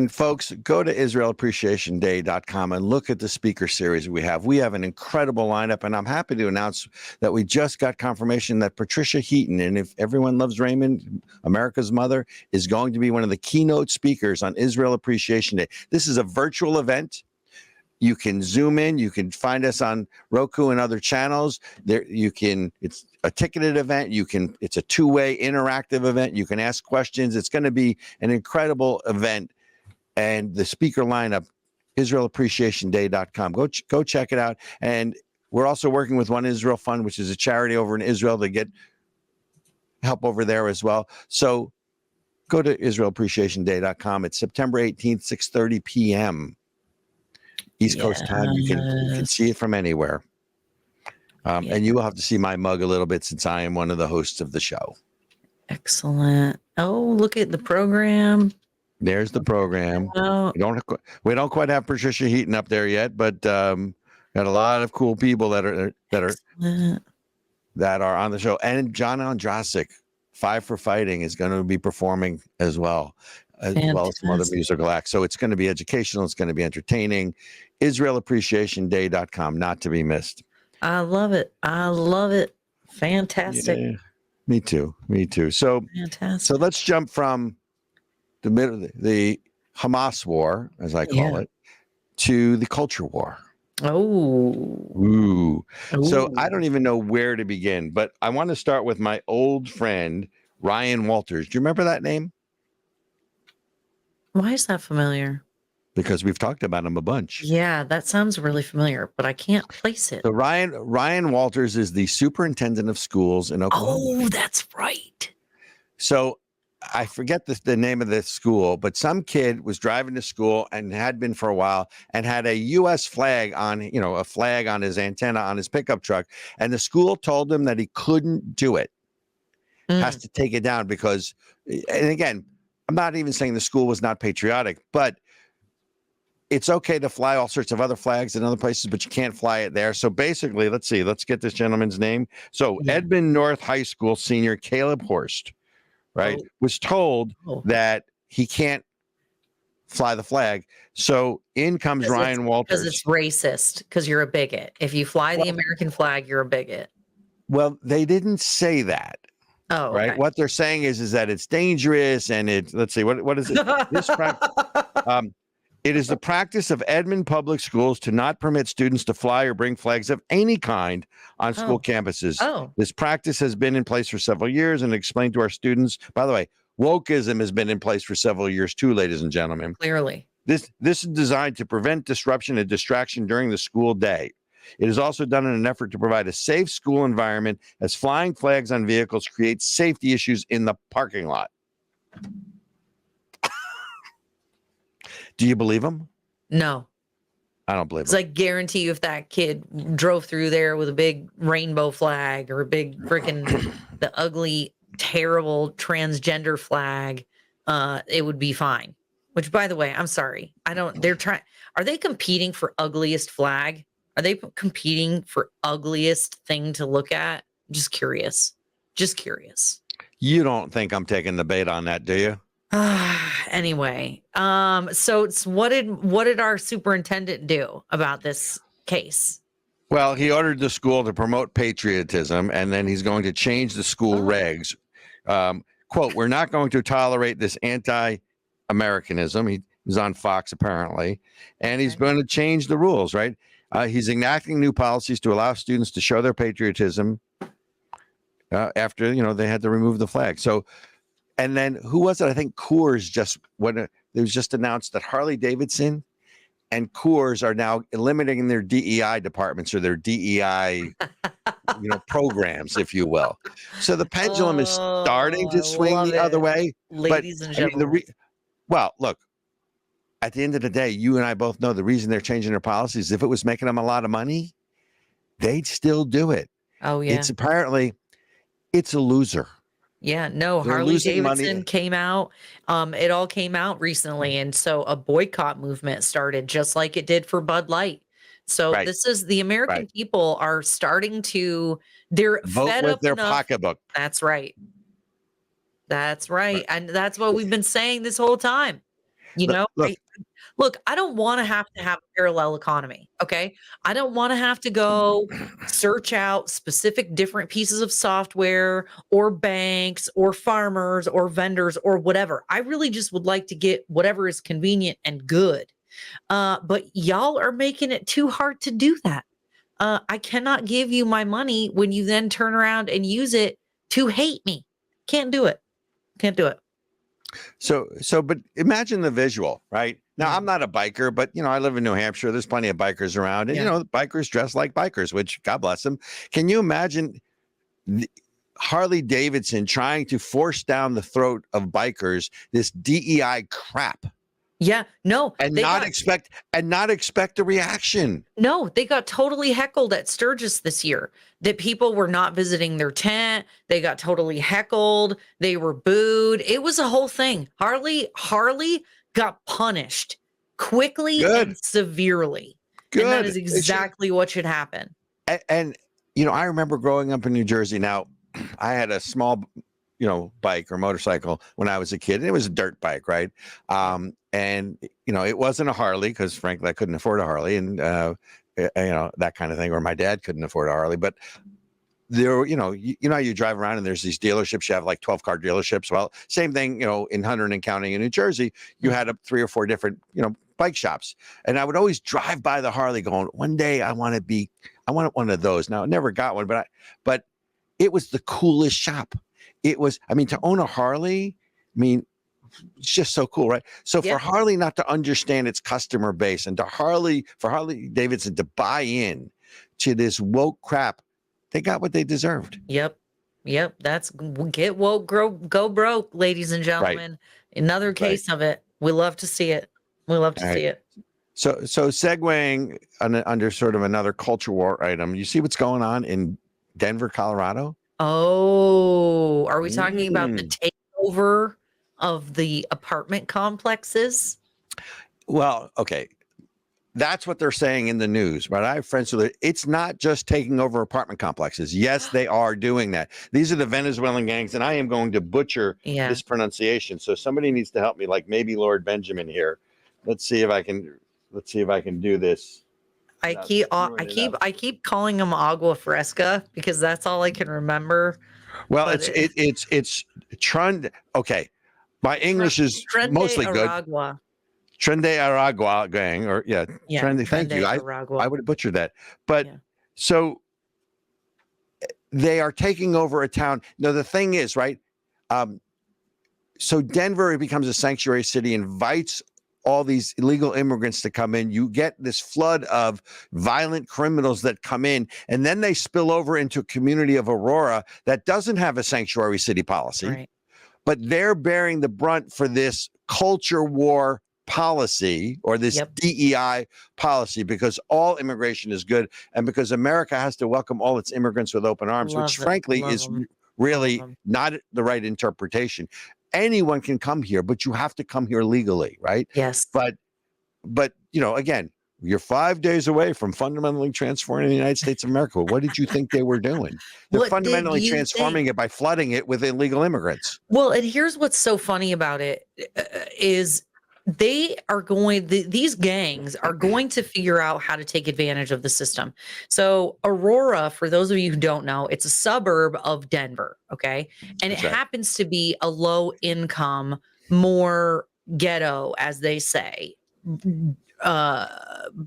And folks, go to IsraelAppreciationDay.com and look at the speaker series we have. We have an incredible lineup, and I'm happy to announce that we just got confirmation that Patricia Heaton, and if everyone loves Raymond, America's mother, is going to be one of the keynote speakers on Israel Appreciation Day. This is a virtual event. You can zoom in. You can find us on Roku and other channels. It's a ticketed event. It's a two-way interactive event. You can ask questions. It's going to be an incredible event. And the speaker lineup, IsraelAppreciationDay.com. Go check it out. And we're also working with One Israel Fund, which is a charity over in Israel, to get help over there as well. So go to IsraelAppreciationDay.com. It's September 18th, 6:30 p.m. East Coast time. You can see it from anywhere. And you will have to see my mug a little bit since I am one of the hosts of the show. Excellent. Oh, look at the program. There's the program. We don't quite have Patricia Heaton up there yet, but got a lot of cool people that are on the show. And John Ondrasik, Five for Fighting, is going to be performing as well as some other musical acts. So it's going to be educational. It's going to be entertaining. IsraelAppreciationDay.com, not to be missed. I love it. Fantastic. Yeah, me too. So, fantastic. So let's jump from the Hamas war, as I call it, to the culture war. Ooh. So I don't even know where to begin, but I want to start with my old friend, Ryan Walters. Do you remember that name? Why is that familiar? Because we've talked about him a bunch. Yeah, that sounds really familiar, but I can't place it. So Ryan Walters is the superintendent of schools in Oklahoma. Oh, that's right. So I forget the name of the school, but some kid was driving to school and had been for a while and had a U.S. flag on, a flag on his antenna on his pickup truck. And the school told him that he couldn't do it. Has to take it down because, and again, I'm not even saying the school was not patriotic, but it's okay to fly all sorts of other flags in other places, but you can't fly it there. So basically, let's get this gentleman's name. So Edmond North High School senior Caleb Horst, right, was told that he can't fly the flag. So in comes Ryan Walters. Because it's racist, because you're a bigot. If you fly the American flag, you're a bigot. Well, they didn't say that. Oh, right. Okay. What they're saying is that it's dangerous, and let's see, what is it? It is the practice of Edmond Public Schools to not permit students to fly or bring flags of any kind on school campuses. This practice has been in place for several years and explained to our students. By the way, wokeism has been in place for several years too, ladies and gentlemen. Clearly. This is designed to prevent disruption and distraction during the school day. It is also done in an effort to provide a safe school environment, as flying flags on vehicles creates safety issues in the parking lot. Do you believe him? No. I don't believe him. Because I guarantee you, if that kid drove through there with a big rainbow flag or a big freaking the ugly, terrible transgender flag, it would be fine. Which, by the way, I'm sorry. Are they competing for ugliest flag? Are they competing for ugliest thing to look at? I'm just curious. You don't think I'm taking the bait on that, do you? Anyway, so what did our superintendent do about this case? Well, he ordered the school to promote patriotism, and then he's going to change the school regs. Quote, "We're not going to tolerate this anti-Americanism." He was on Fox apparently, and he's going to change the rules, right? He's enacting new policies to allow students to show their patriotism after, they had to remove the flag. So, and then who was it? I think Coors it was just announced that Harley-Davidson and Coors are now eliminating their DEI departments or their DEI, programs, if you will. So the pendulum is starting to swing the other way. Ladies and gentlemen. Well, look, at the end of the day, you and I both know the reason they're changing their policies. If it was making them a lot of money, they'd still do it. Oh, yeah. It's a loser. Yeah, no, Harley-Davidson came out. It all came out recently. And so a boycott movement started, just like it did for Bud Light. So this is the American people are starting to, they're vote fed with up their enough. pocketbook. That's right. And that's what we've been saying this whole time. You Look, know, look, look, I don't want to have a parallel economy. Okay. I don't want to have to go search out specific different pieces of software or banks or farmers or vendors or whatever. I really just would like to get whatever is convenient and good. But y'all are making it too hard to do that. I cannot give you my money when you then turn around and use it to hate me. Can't do it. Can't do it. but imagine the visual, right? Now, I'm Mm. not a biker, but I live in New Hampshire. There's plenty of bikers around, and Yeah. bikers dress like bikers, which God bless them. Can you imagine Harley-Davidson trying to force down the throat of bikers this DEI crap Yeah. No, and they not got expect a reaction? No, they got totally heckled at Sturgis this year. That people were not visiting their tent. They got totally heckled. They were booed. It was a whole thing. Harley got punished quickly Good, and severely. And that good. is exactly what should happen. And I remember growing up in New Jersey. Now, I had a small, bike or motorcycle when I was a kid. And it was a dirt bike, right? And it wasn't a Harley because, frankly, I couldn't afford a Harley, and that kind of thing. Or my dad couldn't afford a Harley. But there, you drive around and there's these dealerships. You have like 12-car dealerships. Well, same thing, in Hunterdon County in New Jersey. You had 3 or 4 different, bike shops, and I would always drive by the Harley, going, one day I want one of those. Now, I never got one, but it was the coolest shop. It was, to own a Harley, it's just so cool, right? So Yeah. for Harley not to understand its customer base, and for Harley-Davidson to buy in to this woke crap, they got what they deserved. Yep. That's get woke, go broke, ladies and gentlemen. Another case of it. We love to see it. We love to see it. So segueing under sort of another culture war item, you see what's going on in Denver, Colorado? Oh, are we talking about the takeover of the apartment complexes? Well, okay. That's what they're saying in the news, but I have friends who it's not just taking over apartment complexes. Yes, they are doing that. These are the Venezuelan gangs, and I am going to butcher this pronunciation. So somebody needs to help me, like maybe Lord Benjamin here. Let's see if I can do this. I keep calling them agua fresca because that's all I can remember. Well, But it's Trend. Okay, my English is mostly good. Aragua. Trend de Aragua gang, or Trend. Thank you. I would have butchered that, but so they are taking over a town. Now the thing is, right? So Denver becomes a sanctuary city, invites all these illegal immigrants to come in. You get this flood of violent criminals that come in, and then they spill over into a community of Aurora that doesn't have a sanctuary city policy, Right. but they're bearing the brunt for this culture war policy, or this DEI policy, because all immigration is good, and because America has to welcome all its immigrants with open arms, which frankly is really not the right interpretation. Anyone can come here, but you have to come here legally, right? Yes. But again, you're 5 days away from fundamentally transforming the United States of America. What did you think they were doing? They're fundamentally transforming it by flooding it with illegal immigrants. Well, and here's what's so funny about it is these gangs are going to figure out how to take advantage of the system. So Aurora, for those of you who don't know, it's a suburb of Denver. Okay. And it happens to be a low income, more ghetto, as they say,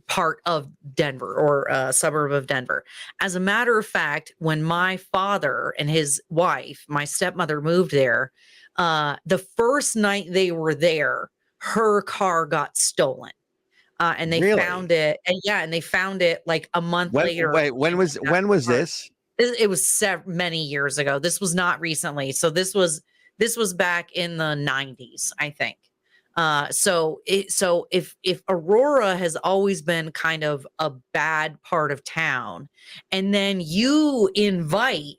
part of Denver, or a suburb of Denver. As a matter of fact, when my father and his wife, my stepmother, moved there, the first night they were there, her car got stolen, and they found it. And they found it like a month later. Wait, when was this? It was many years ago. This was not recently. So this was back in the 90s, I think. So if Aurora has always been kind of a bad part of town, and then you invite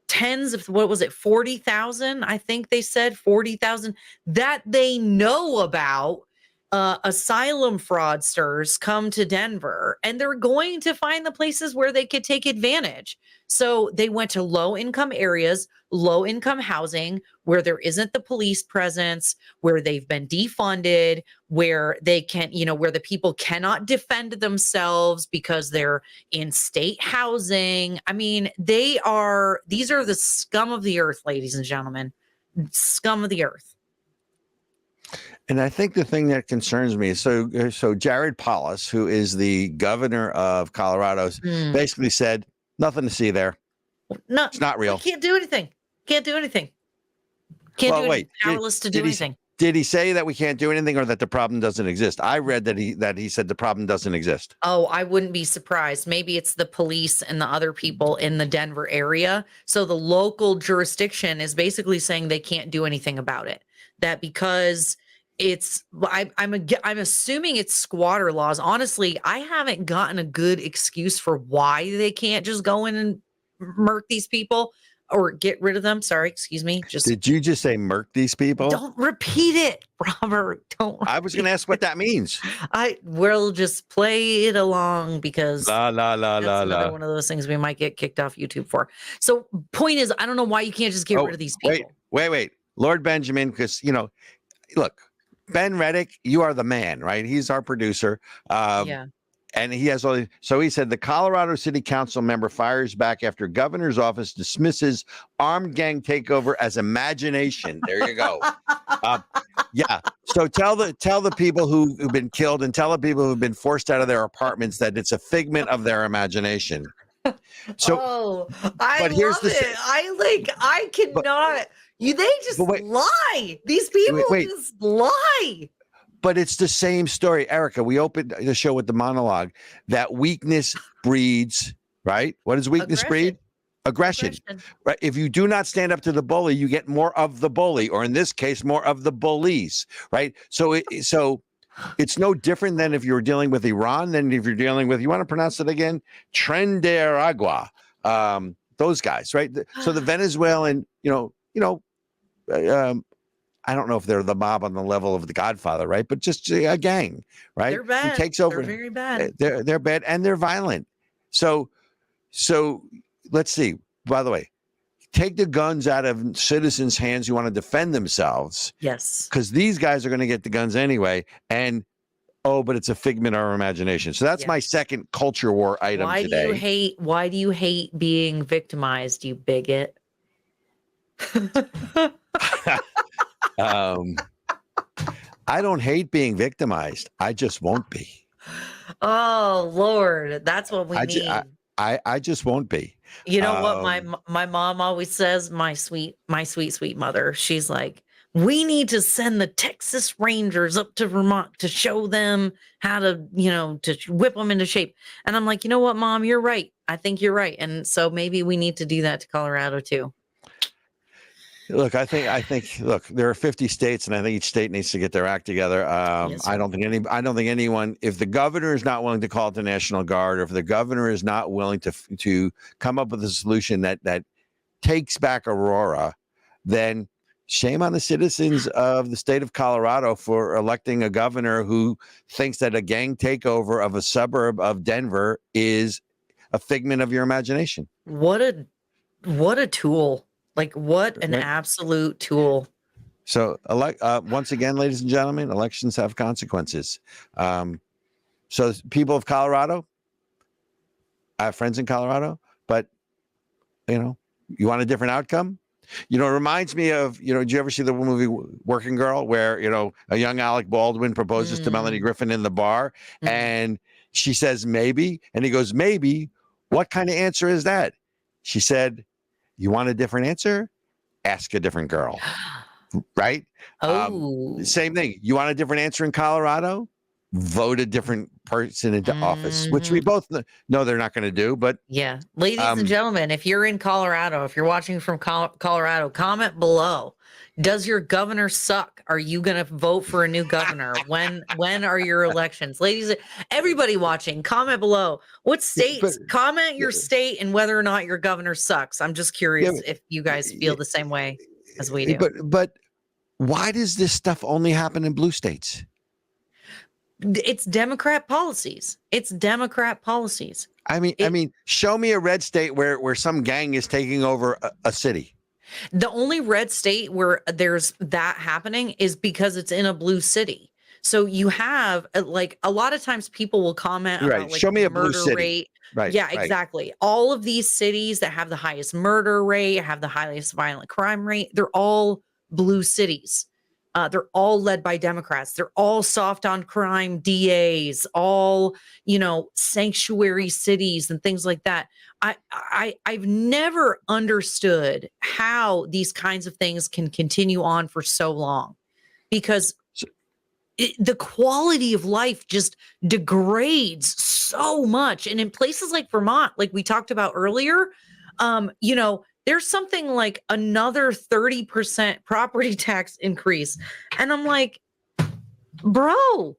tens of, 40,000, I think they said 40,000, that they know about, asylum fraudsters come to Denver and they're going to find the places where they could take advantage. So they went to low income areas, low income housing, where there isn't the police presence, where they've been defunded, where they can, where the people cannot defend themselves because they're in state housing. I mean, these are the scum of the earth, ladies and gentlemen, scum of the earth. And I think the thing that concerns me is so Jared Polis, who is the governor of Colorado, basically said nothing to see there. No, it's not real. Can't do anything. Can't do anything. Can't do anything. Powerless to do anything. Did he say that we can't do anything or that the problem doesn't exist? I read that he said the problem doesn't exist. Oh, I wouldn't be surprised. Maybe it's the police and the other people in the Denver area. So the local jurisdiction is basically saying they can't do anything about it. That because I'm assuming it's squatter laws. Honestly, I haven't gotten a good excuse for why they can't just go in and murk these people or get rid of them. Sorry, excuse me. Did you just say murk these people? Don't repeat it, Robert. Don't. I was going to ask what that means. I will just play it along because that's another one of those things we might get kicked off YouTube for. So point is, I don't know why you can't just get rid of these people. Wait, Lord Benjamin, because look. Ben Redic, you are the man, right? He's our producer. Yeah. And he has all. So he said the Colorado City Council member fires back after governor's office dismisses armed gang takeover as imagination. There you go. Yeah. So tell the people who've been killed and tell the people who've been forced out of their apartments that it's a figment of their imagination. So, I love it. I cannot. They just lie. These people just lie. But it's the same story, Ericka. We opened the show with the monologue that weakness breeds, right? What does weakness breed? Aggression. Right? If you do not stand up to the bully, you get more of the bully, or in this case, more of the bullies, right? So it's no different than if you're dealing with Iran than if you're dealing with, you want to pronounce it again? Chernin and Ericka, those guys, right? So the Venezuelan, I don't know if they're the mob on the level of the Godfather, right? But just a gang, right? They're bad. Who takes over. They're very bad. They're bad and they're violent. So let's see. By the way, take the guns out of citizens' hands who want to defend themselves. Yes. Because these guys are going to get the guns anyway. And but it's a figment of our imagination. So that's my second culture war item today. Why do you hate being victimized, you bigot? I don't hate being victimized. I just won't be. Oh Lord, that's what we need. I just won't be. You know what my mom always says, my sweet mother, she's like, we need to send the Texas Rangers up to Vermont to show them how to, to whip them into shape. And I'm like, you know what, Mom, you're right. I think you're right. And so maybe we need to do that to Colorado too. Look, I think. Look, there are 50 states, and I think each state needs to get their act together. Yes, I don't think anyone. If the governor is not willing to call it the National Guard, or if the governor is not willing to come up with a solution that takes back Aurora, then shame on the citizens of the state of Colorado for electing a governor who thinks that a gang takeover of a suburb of Denver is a figment of your imagination. What a tool. Like, what an absolute tool. So, once again, ladies and gentlemen, elections have consequences. So, people of Colorado, I have friends in Colorado, but, you want a different outcome? It reminds me of, did you ever see the movie Working Girl, where, a young Alec Baldwin proposes to Melanie Griffin in the bar, and she says, maybe, and he goes, maybe, what kind of answer is that? She said, you want a different answer? Ask a different girl, right? Same thing. You want a different answer in Colorado? Vote a different person into office, which we both know they're not going to do. But yeah, ladies and gentlemen, if you're in Colorado, if you're watching from Colorado, comment below. Does your governor suck? Are you going to vote for a new governor? When are your elections? Ladies, everybody watching, comment below. What states? Comment your state and whether or not your governor sucks. I'm just curious if you guys feel the same way as we do. But why does this stuff only happen in blue states? It's Democrat policies. It's Democrat policies. I mean, show me a red state where some gang is taking over a city. The only red state where there's that happening is because it's in a blue city. So you have like a lot of times people will comment Right. about like Show me a blue murder city. rate. Right. Yeah, right. exactly. All of these cities that have the highest murder rate, have the highest violent crime rate, they're all blue cities. They're all led by Democrats. They're all soft on crime DAs, all, sanctuary cities and things like that. I've never understood how these kinds of things can continue on for so long, because the quality of life just degrades so much. And in places like Vermont, like we talked about earlier, there's something like another 30% property tax increase. And I'm like, bro,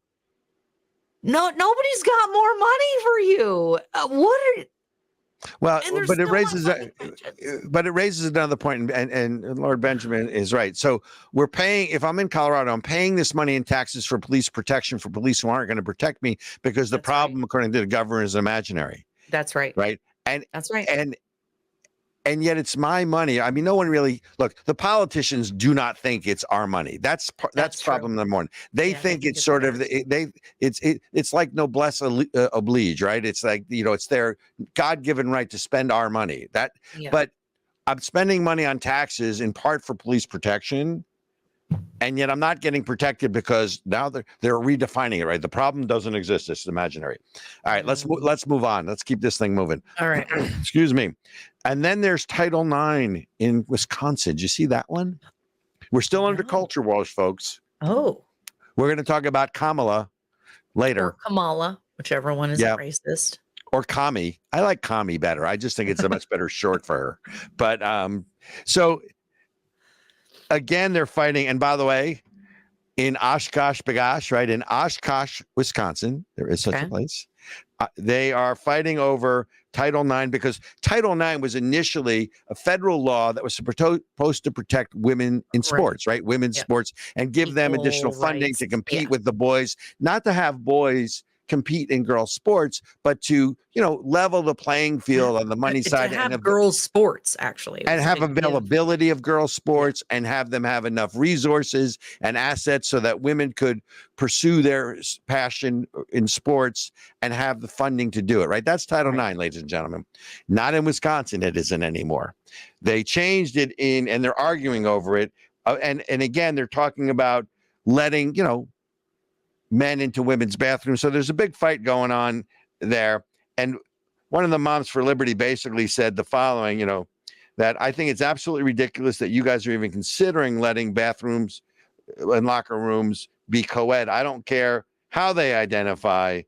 nobody's got more money for you. Well, but it raises another point, and Lord Benjamin is right. So we're paying. If I'm in Colorado, I'm paying this money in taxes for police protection for police who aren't going to protect me, because the problem, according to the government, is imaginary. That's right. Right. And that's right. And yet it's my money. I mean, no one really the politicians do not think it's our money. That's problem number one. They think it's sort of it's like noblesse oblige, right? It's like, it's their God-given right to spend our money. But I'm spending money on taxes in part for police protection, and yet I'm not getting protected because now they're redefining it, right? The problem doesn't exist. It's imaginary. All right, let's move on. Let's keep this thing moving. All right. Excuse me. And then there's Title IX in Wisconsin. Did you see that one? We're still under culture wars, folks. Oh. We're going to talk about Kamala later. Or Kamala, whichever one is racist. Or Kami. I like Kami better. I just think it's a much better short for her. But so again, they're fighting. And by the way, in Oshkosh B'gosh, right? In Oshkosh, Wisconsin, there is such a place. They are fighting over Title IX, because Title IX was initially a federal law that was supposed to protect women in sports, right? Women's sports, and give them additional funding to compete with the boys, not to have boys compete in girls' sports, but to, level the playing field on the money side. To have girls' sports, actually. And have availability of girls' sports, and have them have enough resources and assets so that women could pursue their passion in sports and have the funding to do it, right? That's Title IX, ladies and gentlemen. Not in Wisconsin, it isn't anymore. They changed it and they're arguing over it. And again, they're talking about letting, men into women's bathrooms. So there's a big fight going on there. And one of the Moms for Liberty basically said the following, that I think it's absolutely ridiculous that you guys are even considering letting bathrooms and locker rooms be co-ed. I don't care how they identify.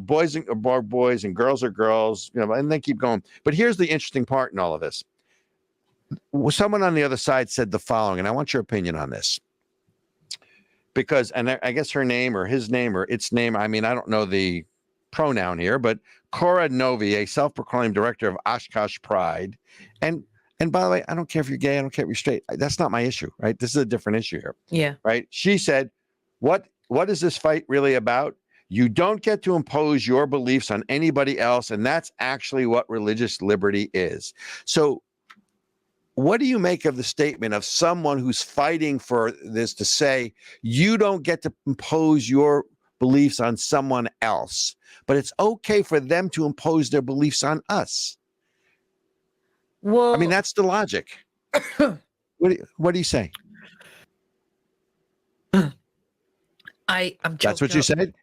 Boys are boys and girls are girls, and they keep going. But here's the interesting part in all of this. Someone on the other side said the following, and I want your opinion on this. Because, and I guess her name or his name or its name, I mean, I don't know the pronoun here, but Cora Novi, a self-proclaimed director of Oshkosh Pride. And by the way, I don't care if you're gay, I don't care if you're straight. That's not my issue, right? This is a different issue here. Yeah. Right. She said, what is this fight really about? You don't get to impose your beliefs on anybody else. And that's actually what religious liberty is. So what do you make of the statement of someone who's fighting for this to say, you don't get to impose your beliefs on someone else, but it's okay for them to impose their beliefs on us? Well, I mean, that's the logic. What do you say? I'm choked That's what you said?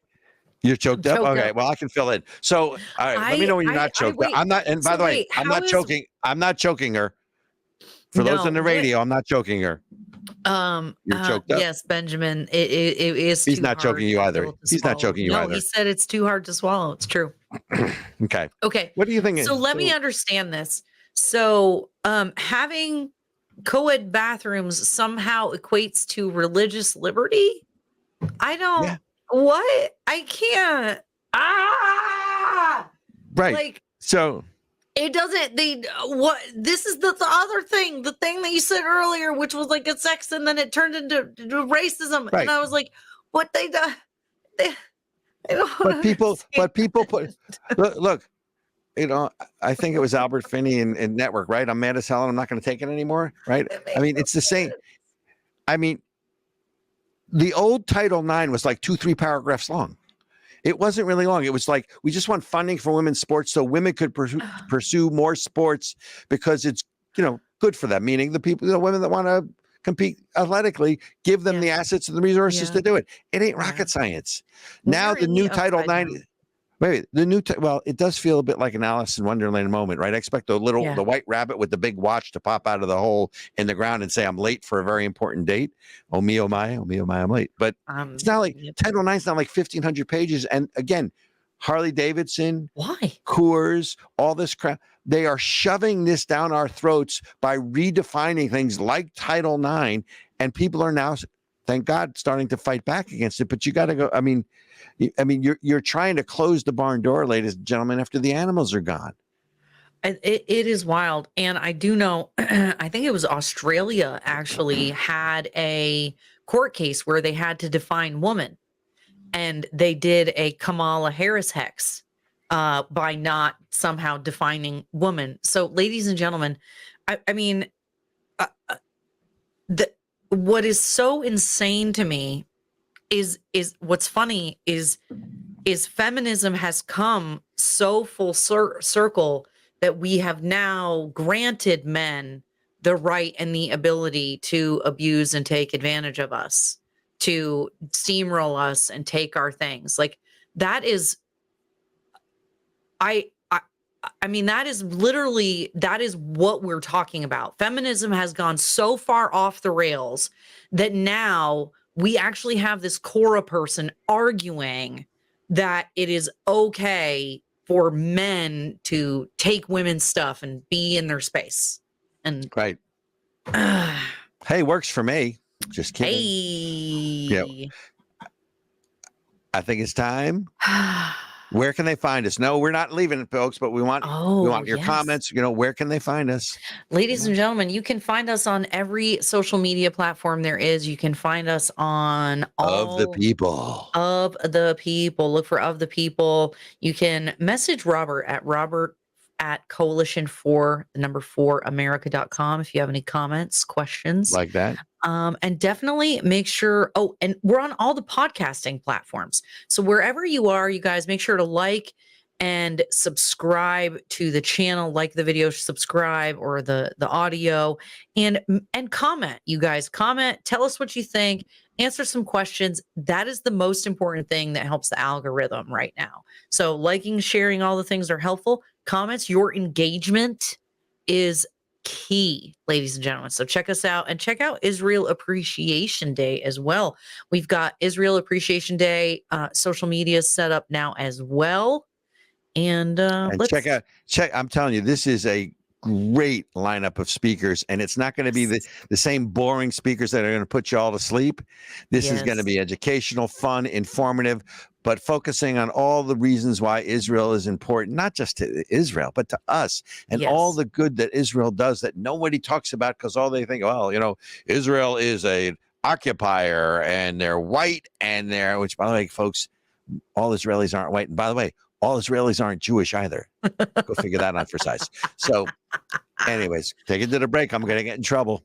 You're choked up? Okay, well, I can fill in. So, all right, let me know when you're not choked up. I'm not, and by the way, I'm not choking. I'm not choking her. For those on the radio, I'm not choking her. You're choked up? Yes, Benjamin. It is. He's not choking you either. He's not choking you either. No, he said it's too hard to swallow. It's true. Okay. Okay. What do you think? So let me understand this. So having co-ed bathrooms somehow equates to religious liberty? I don't. Yeah. What? I can't. Right. Like, so. It doesn't. This is the other thing. The thing that you said earlier, which was like it's sex, and then it turned into racism. Right. And I was like, what they do? I don't but people understand. put look, I think it was Albert Finney in Network, right? I'm mad as hell and I'm not going to take it anymore, right? It I makes mean, no it's the same. sense. I mean, the old Title IX was like 2-3 paragraphs long. It wasn't really long. It was like, we just want funding for women's sports so women could pursue more sports because it's, good for them. Meaning the people, the women that want to compete athletically, give them Yeah. the assets and the resources Yeah. to do it. It ain't Yeah. rocket science. Was Now there the any new Title upside IX. though? Wait, well, it does feel a bit like an Alice in Wonderland moment, right? I expect the Yeah. white rabbit with the big watch to pop out of the hole in the ground and say, I'm late for a very important date. Oh me, oh my, I'm late. But it's not like Yep. Title IX, not like 1,500 pages. And again, Harley-Davidson, Why? Coors, all this crap, they are shoving this down our throats by redefining things like Title IX. And people are now, thank God, starting to fight back against it. But you got to go, I mean, you're trying to close the barn door, ladies and gentlemen, after the animals are gone. It is wild. And I do know, I think it was Australia actually had a court case where they had to define woman. And they did a Kamala Harris hex by not somehow defining woman. So, ladies and gentlemen, I mean, what is so insane to me is what's funny is feminism has come so full circle that we have now granted men the right and the ability to abuse and take advantage of us, to steamroll us and take our things. Like that is, I mean, that is what we're talking about. Feminism has gone so far off the rails that now we actually have this Cora person arguing that it is okay for men to take women's stuff and be in their space. And right. Hey, works for me. Just kidding. Hey. Yeah. I think it's time. Where can they find us? No, we're not leaving, folks, but we want your comments. Where can they find us? Ladies and gentlemen, you can find us on every social media platform there is. You can find us on all Of the People. Of the People. Look for Of the People. You can message Robert at coalition for the number 4 America.com if you have any comments, questions like that. And definitely make sure. Oh, and we're on all the podcasting platforms. So wherever you are, you guys make sure to like and subscribe to the channel, like the video, subscribe or the audio, and comment. You guys comment, tell us what you think, answer some questions. That is the most important thing that helps the algorithm right now. So liking, sharing, all the things are helpful. Comments, your engagement is key, ladies and gentlemen. So check us out and check out Israel Appreciation Day as well. We've got Israel Appreciation Day social media set up now as well. And check. I'm telling you, this is a great lineup of speakers, and it's not going to be the same boring speakers that are going to put you all to sleep. This is going to be educational, fun, informative, but focusing on all the reasons why Israel is important, not just to Israel, but to us, and all the good that Israel does that nobody talks about because all they think, well, Israel is a occupier and they're white and which, by the way, folks, all Israelis aren't white. And by the way, all Israelis aren't Jewish either. Go figure that out for size. So anyways, take it to the break. I'm going to get in trouble.